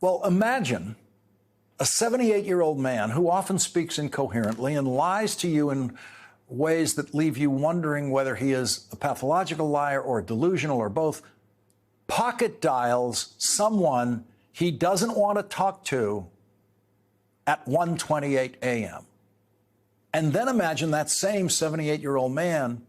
Well, imagine a 78-year-old man who often speaks incoherently and lies to you in ways that leave you wondering whether he is a pathological liar or delusional or both, pocket dials someone he doesn't want to talk to at 1:28 a.m. And then imagine that same 78-year-old man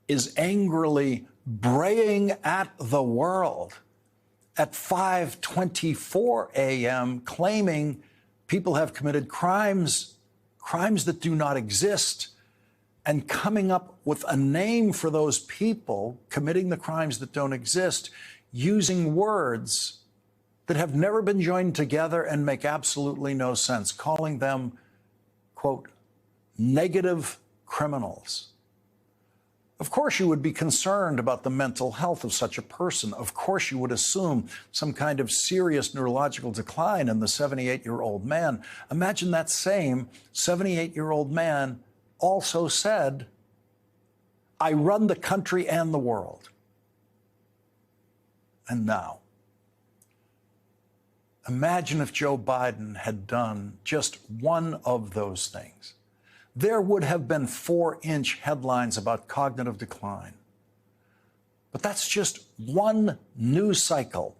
is angrily braying at the world at 5:24 a.m., claiming people have committed crimes that do not exist, and coming up with a name for those people committing the crimes that don't exist, using words that have never been joined together and make absolutely no sense, calling them, quote, negative criminals. Of course you would be concerned about the mental health of such a person. Of course you would assume some kind of serious neurological decline in the 78-year-old man. Imagine that same 78-year-old man also said, I run the country and the world. And now, imagine if Joe Biden had done just one of those things. There would have been 4-inch headlines about cognitive decline. But that's just one news cycle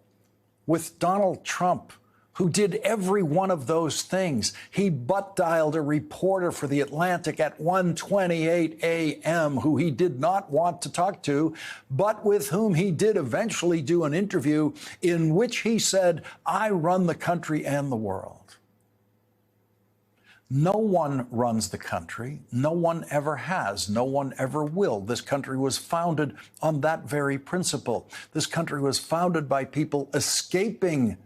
with Donald Trump, who did every one of those things. He butt-dialed a reporter for The Atlantic at 1:28 a.m. who he did not want to talk to, but with whom he did eventually do an interview in which he said, I run the country and the world. No one runs the country. No one ever has. No one ever will. This country was founded on that very principle. This country was founded by people escaping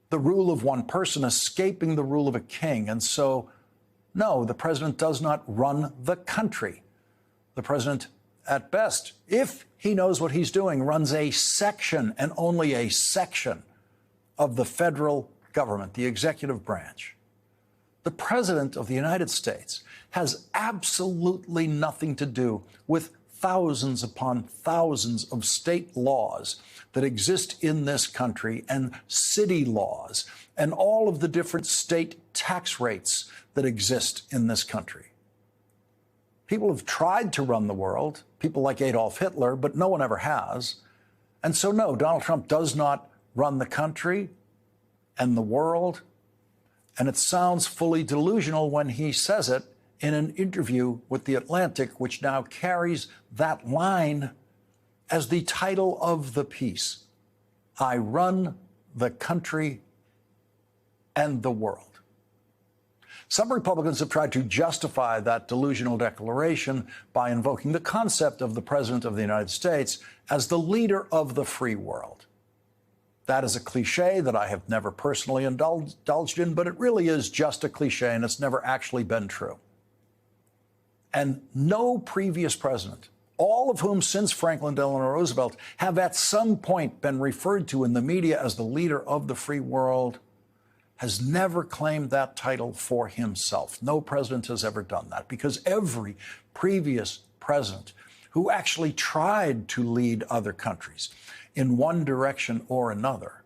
the rule of one person, escaping the rule of a king. And so, no, the president does not run the country. The president, at best, if he knows what he's doing, runs a section and only a section of the federal government, the executive branch. The President of the United States has absolutely nothing to do with thousands upon thousands of state laws that exist in this country and city laws and all of the different state tax rates that exist in this country. People have tried to run the world, people like Adolf Hitler, but no one ever has. And so, no, Donald Trump does not run the country and the world. And it sounds fully delusional when he says it in an interview with The Atlantic, which now carries that line as the title of the piece. I run the country and the world. Some Republicans have tried to justify that delusional declaration by invoking the concept of the President of the United States as the leader of the free world. That is a cliche that I have never personally indulged in, but it really is just a cliche, and it's never actually been true. And no previous president, all of whom since Franklin Delano Roosevelt have at some point been referred to in the media as the leader of the free world, has never claimed that title for himself. No president has ever done that, because every previous president who actually tried to lead other countries in one direction or another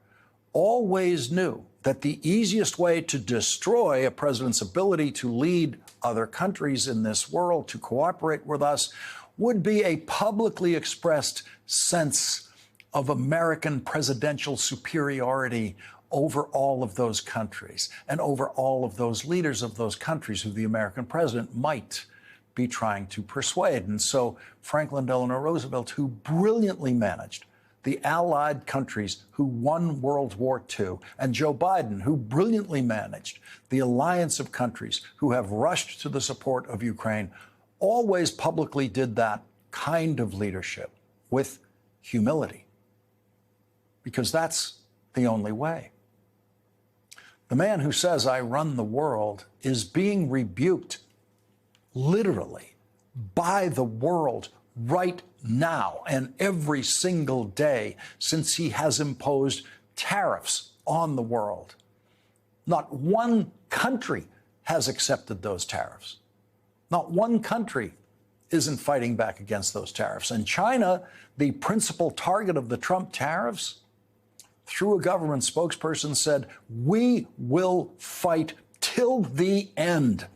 always knew that the easiest way to destroy a president's ability to lead other countries in this world, to cooperate with us, would be a publicly expressed sense of American presidential superiority over all of those countries and over all of those leaders of those countries who the American president might be trying to persuade. And so Franklin Delano Roosevelt, who brilliantly managed the Allied countries who won World War II, and Joe Biden, who brilliantly managed the alliance of countries who have rushed to the support of Ukraine, always publicly did that kind of leadership with humility, because that's the only way. The man who says, I run the world, is being rebuked literally by the world right now and every single day since he has imposed tariffs on the world. Not one country has accepted those tariffs. Not one country isn't fighting back against those tariffs. And China, the principal target of the Trump tariffs, through a government spokesperson, said, "We will fight till the end."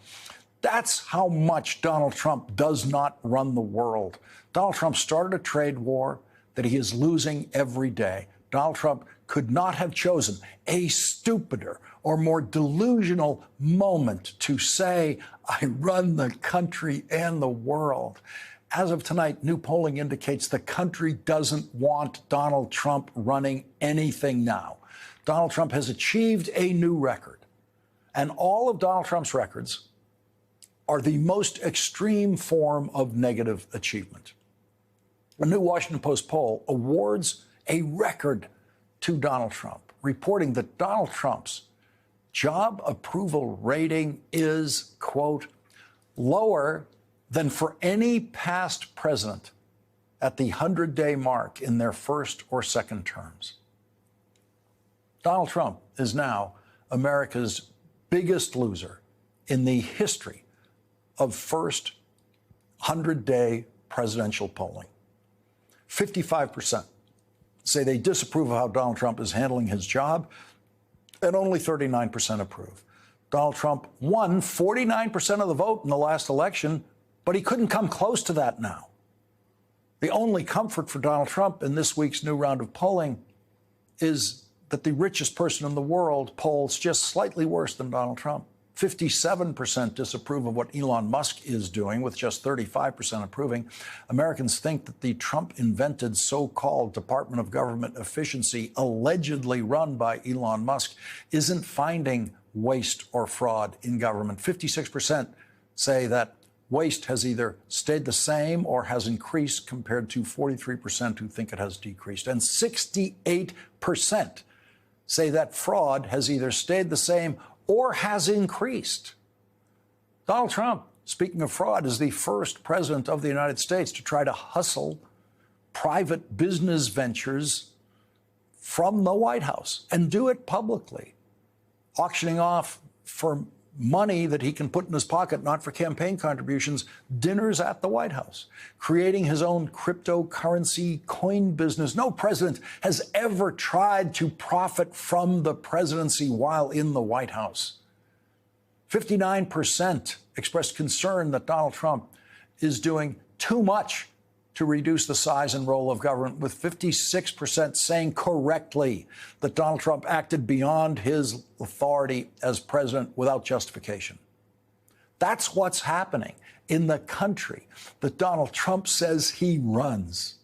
That's how much Donald Trump does not run the world. Donald Trump started a trade war that he is losing every day. Donald Trump could not have chosen a stupider or more delusional moment to say, "I run the country and the world." As of tonight, new polling indicates the country doesn't want Donald Trump running anything now. Donald Trump has achieved a new record, and all of Donald Trump's records are the most extreme form of negative achievement. A new Washington Post poll awards a record to Donald Trump, reporting that Donald Trump's job approval rating is, quote, lower than for any past president at the 100-day mark in their first or second terms. Donald Trump is now America's biggest loser in the history of first 100-day presidential polling. 55% say they disapprove of how Donald Trump is handling his job, and only 39% approve. Donald Trump won 49% of the vote in the last election, but he couldn't come close to that now. The only comfort for Donald Trump in this week's new round of polling is that the richest person in the world polls just slightly worse than Donald Trump. 57% disapprove of what Elon Musk is doing, with just 35% approving. Americans think that the Trump-invented so-called Department of Government Efficiency, allegedly run by Elon Musk, isn't finding waste or fraud in government. 56% say that waste has either stayed the same or has increased, compared to 43% who think it has decreased. And 68% say that fraud has either stayed the same or has increased. Donald Trump, speaking of fraud, is the first president of the United States to try to hustle private business ventures from the White House and do it publicly, auctioning off for money that he can put in his pocket, not for campaign contributions, dinners at the White House, creating his own cryptocurrency coin business. No president has ever tried to profit from the presidency while in the White House. 59% expressed concern that Donald Trump is doing too much to reduce the size and role of government, with 56% saying correctly that Donald Trump acted beyond his authority as president without justification. That's what's happening in the country that Donald Trump says he runs.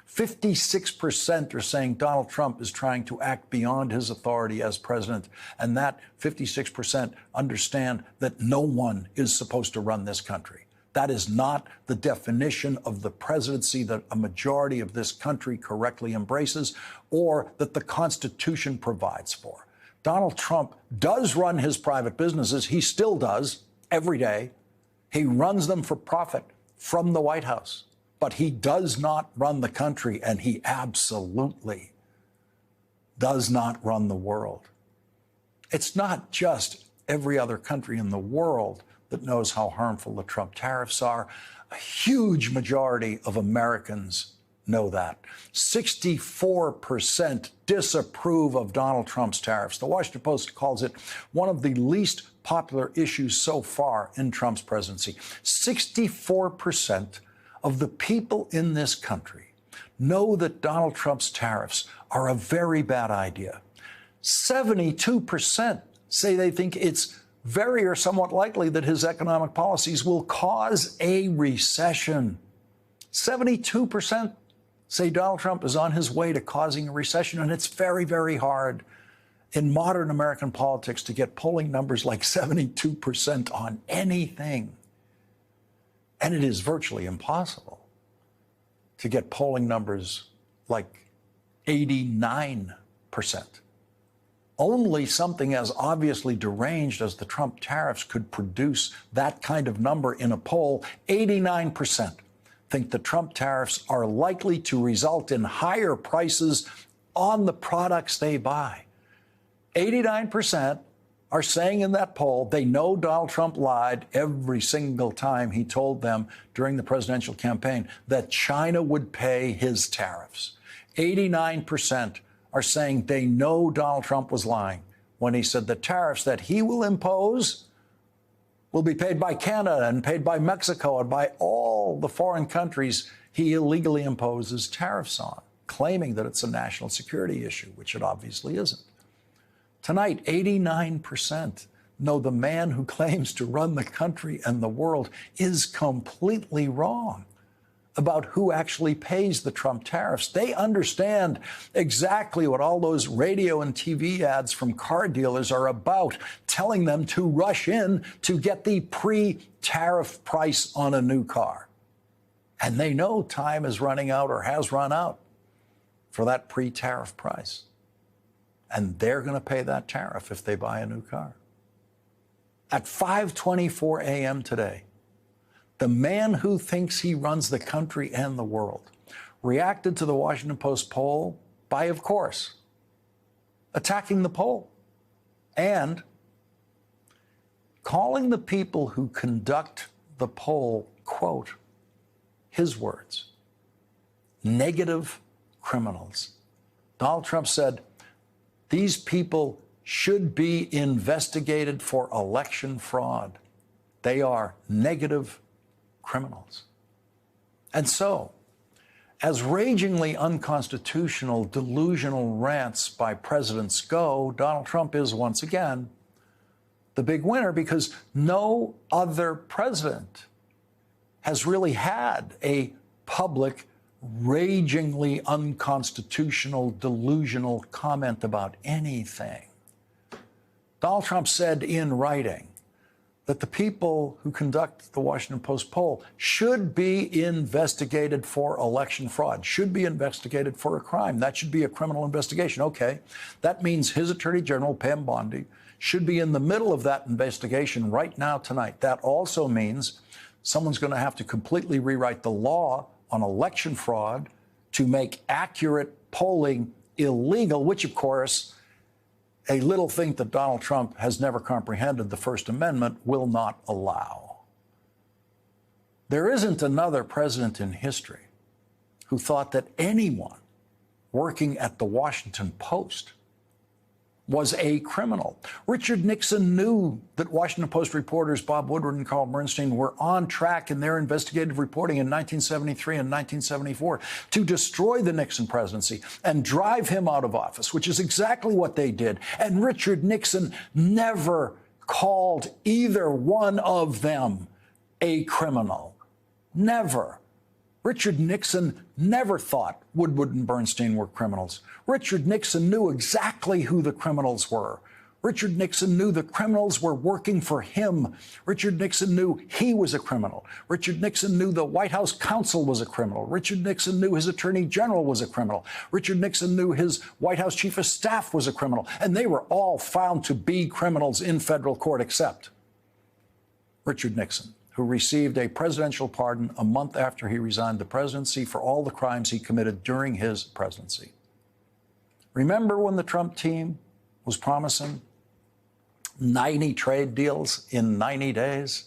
56% are saying Donald Trump is trying to act beyond his authority as president, and that 56% understand that no one is supposed to run this country. That is not the definition of the presidency that a majority of this country correctly embraces, or that the Constitution provides for. Donald Trump does run his private businesses. He still does every day. He runs them for profit from the White House. But he does not run the country, and he absolutely does not run the world. It's not just every other country in the world that knows how harmful the Trump tariffs are. A huge majority of Americans know that. 64% disapprove of Donald Trump's tariffs. The Washington Post calls it one of the least popular issues so far in Trump's presidency. 64% of the people in this country know that Donald Trump's tariffs are a very bad idea. 72% say they think it's very or somewhat likely that his economic policies will cause a recession. 72% say Donald Trump is on his way to causing a recession, and it's very, very hard in modern American politics to get polling numbers like 72% on anything. And it is virtually impossible to get polling numbers like 89%. Only something as obviously deranged as the Trump tariffs could produce that kind of number in a poll. 89% think the Trump tariffs are likely to result in higher prices on the products they buy. 89% are saying in that poll they know Donald Trump lied every single time he told them during the presidential campaign that China would pay his tariffs. 89% are saying they know Donald Trump was lying when he said the tariffs that he will impose will be paid by Canada and paid by Mexico and by all the foreign countries he illegally imposes tariffs on, claiming that it's a national security issue, which it obviously isn't. Tonight, 89% know the man who claims to run the country and the world is completely wrong about who actually pays the Trump tariffs. They understand exactly what all those radio and TV ads from car dealers are about, telling them to rush in to get the pre-tariff price on a new car. And they know time is running out or has run out for that pre-tariff price. And they're going to pay that tariff if they buy a new car. At 5:24 a.m. today, the man who thinks he runs the country and the world reacted to the Washington Post poll by, of course, attacking the poll and calling the people who conduct the poll, quote, his words, negative criminals. Donald Trump said, these people should be investigated for election fraud. They are negative criminals. And so, as ragingly unconstitutional, delusional rants by presidents go, Donald Trump is once again the big winner because no other president has really had a public, ragingly unconstitutional, delusional comment about anything. Donald Trump said in writing that the people who conduct the Washington Post poll should be investigated for election fraud, should be investigated for a crime. That should be a criminal investigation. Okay, that means his Attorney General, Pam Bondi, should be in the middle of that investigation right now, tonight. That also means someone's going to have to completely rewrite the law on election fraud to make accurate polling illegal, which, of course, a little thing that Donald Trump has never comprehended, the First Amendment, will not allow. There isn't another president in history who thought that anyone working at the Washington Post was a criminal. Richard Nixon knew that Washington Post reporters Bob Woodward and Carl Bernstein were on track in their investigative reporting in 1973 and 1974 to destroy the Nixon presidency and drive him out of office, which is exactly what they did. And Richard Nixon never called either one of them a criminal. Never. Richard Nixon never thought Woodward and Bernstein were criminals. Richard Nixon knew exactly who the criminals were. Richard Nixon knew the criminals were working for him. Richard Nixon knew he was a criminal. Richard Nixon knew the White House counsel was a criminal. Richard Nixon knew his Attorney General was a criminal. Richard Nixon knew his White House Chief of Staff was a criminal. And they were all found to be criminals in federal court, except Richard Nixon, who received a presidential pardon a month after he resigned the presidency for all the crimes he committed during his presidency. Remember when the Trump team was promising 90 trade deals in 90 days,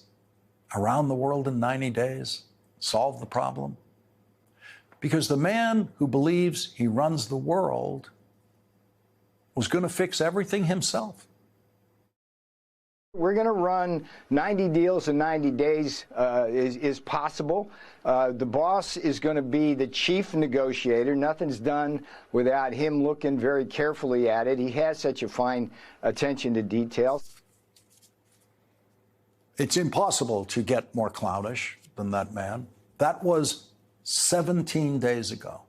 around the world in 90 days, solve the problem? Because the man who believes he runs the world was going to fix everything himself. We're going to run 90 deals in 90 days is possible. The boss is going to be the chief negotiator. Nothing's done without him looking very carefully at it. He has such a fine attention to detail. It's impossible to get more clownish than that man. That was 17 days ago.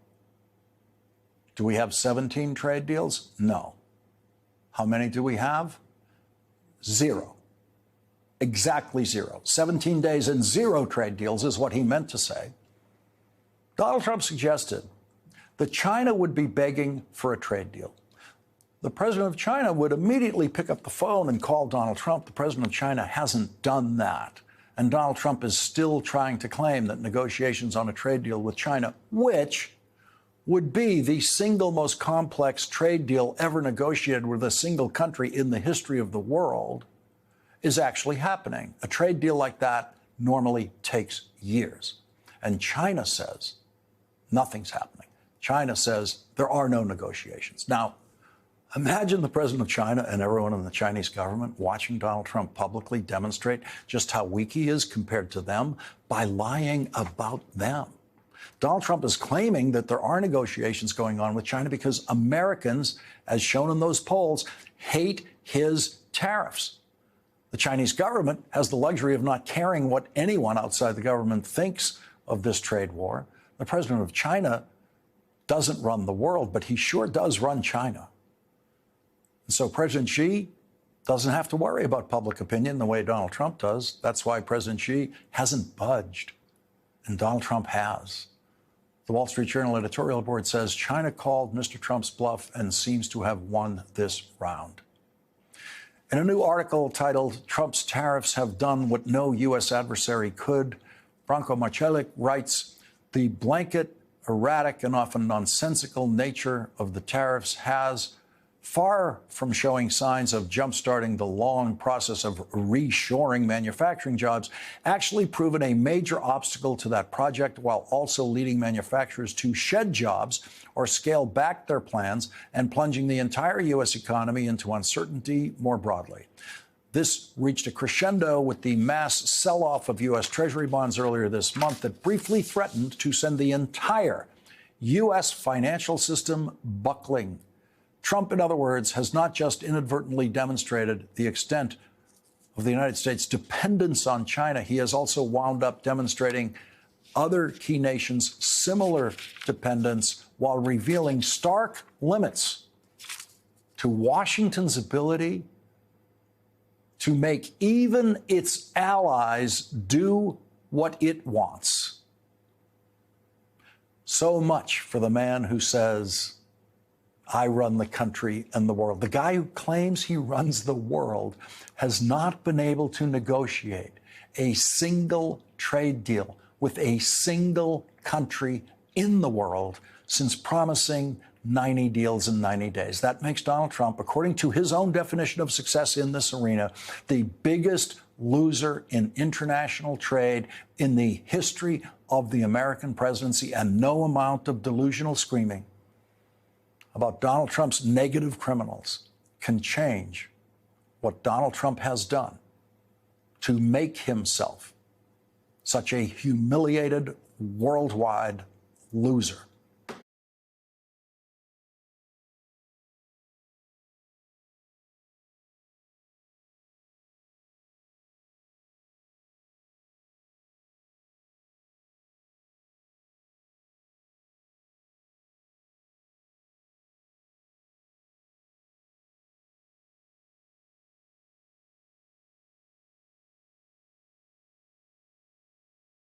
Do we have 17 trade deals? No. How many do we have? Zero. Exactly zero. 17 days and zero trade deals is what he meant to say. Donald Trump suggested that China would be begging for a trade deal. The president of China would immediately pick up the phone and call Donald Trump. The president of China hasn't done that. And Donald Trump is still trying to claim that negotiations on a trade deal with China, which would be the single most complex trade deal ever negotiated with a single country in the history of the world, is actually happening. A trade deal like that normally takes years. And China says nothing's happening. China says there are no negotiations. Now, imagine the president of China and everyone in the Chinese government watching Donald Trump publicly demonstrate just how weak he is compared to them by lying about them. Donald Trump is claiming that there are negotiations going on with China because Americans, as shown in those polls, hate his tariffs. The Chinese government has the luxury of not caring what anyone outside the government thinks of this trade war. The president of China doesn't run the world, but he sure does run China. And so President Xi doesn't have to worry about public opinion the way Donald Trump does. That's why President Xi hasn't budged, and Donald Trump has. The Wall Street Journal editorial board says China called Mr. Trump's bluff and seems to have won this round. In a new article titled "Trump's Tariffs Have Done What No U.S. Adversary Could," Branko Marcelik writes, "The blanket, erratic, and often nonsensical nature of the tariffs has, far from showing signs of jumpstarting the long process of reshoring manufacturing jobs, actually proven a major obstacle to that project, while also leading manufacturers to shed jobs or scale back their plans and plunging the entire U.S. economy into uncertainty more broadly." This reached a crescendo with the mass sell-off of U.S. Treasury bonds earlier this month that briefly threatened to send the entire U.S. financial system buckling. Trump, in other words, has not just inadvertently demonstrated the extent of the United States' dependence on China, he has also wound up demonstrating other key nations' similar dependence while revealing stark limits to Washington's ability to make even its allies do what it wants. So much for the man who says, "I run the country and the world." The guy who claims he runs the world has not been able to negotiate a single trade deal with a single country in the world since promising 90 deals in 90 days. That makes Donald Trump, according to his own definition of success in this arena, the biggest loser in international trade in the history of the American presidency, and no amount of delusional screaming about Donald Trump's negative criminals can change what Donald Trump has done to make himself such a humiliated worldwide loser.